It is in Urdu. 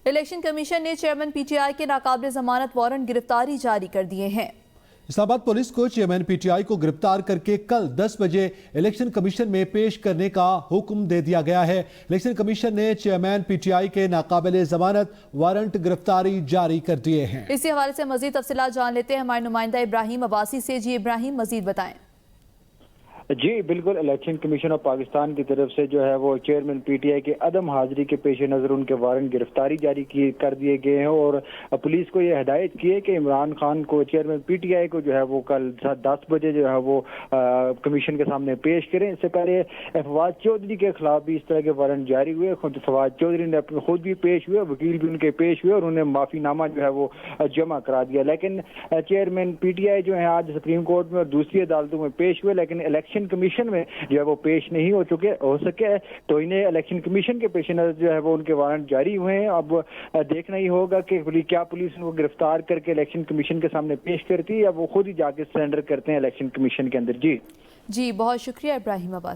الیکشن کمیشن نے چیئرمین پی ٹی آئی کے ناقابل ضمانت وارنٹ گرفتاری جاری کر دیے ہیں۔ اسلام آباد پولیس کو چیئرمین پی ٹی آئی کو گرفتار کر کے کل 10 بجے الیکشن کمیشن میں پیش کرنے کا حکم دے دیا گیا ہے۔ الیکشن کمیشن نے چیئرمین پی ٹی آئی کے ناقابل ضمانت وارنٹ گرفتاری جاری کر دیے ہیں۔ اسی حوالے سے مزید تفصیلات جان لیتے ہیں ہمارے نمائندہ ابراہیم عباسی سے۔ جی ابراہیم، مزید بتائیں۔ جی بالکل، الیکشن کمیشن آف پاکستان کی طرف سے جو ہے وہ چیئرمین پی ٹی آئی کے عدم حاضری کے پیش نظر ان کے وارنٹ گرفتاری جاری کر دیے گئے ہیں، اور پولیس کو یہ ہدایت کی ہے کہ عمران خان کو، چیئرمین پی ٹی آئی کو جو ہے وہ کل 10 بجے جو ہے وہ کمیشن کے سامنے پیش کریں۔ اس سے پہلے فواد چودھری کے خلاف بھی اس طرح کے وارنٹ جاری ہوئے۔ فواد چودھری نے خود بھی پیش ہوئے، وکیل بھی ان کے پیش ہوئے، اور انہیں معافی نامہ جو ہے وہ جمع کرا دیا، لیکن چیئرمین پی ٹی آئی جو ہے آج سپریم کورٹ میں اور دوسری عدالتوں میں پیش ہوئے، لیکن الیکشن کمیشن میں جو ہے وہ پیش نہیں ہو سکے، تو انہیں الیکشن کمیشن کے پیش نظر جو ہے وہ ان کے وارنٹ جاری ہوئے ہیں۔ اب دیکھنا ہی ہوگا کہ کیا پولیس ان کو گرفتار کر کے الیکشن کمیشن کے سامنے پیش کرتی ہے یا وہ خود ہی جا کے سرنڈر کرتے ہیں الیکشن کمیشن کے اندر۔ جی بہت شکریہ ابراہیم عباسی۔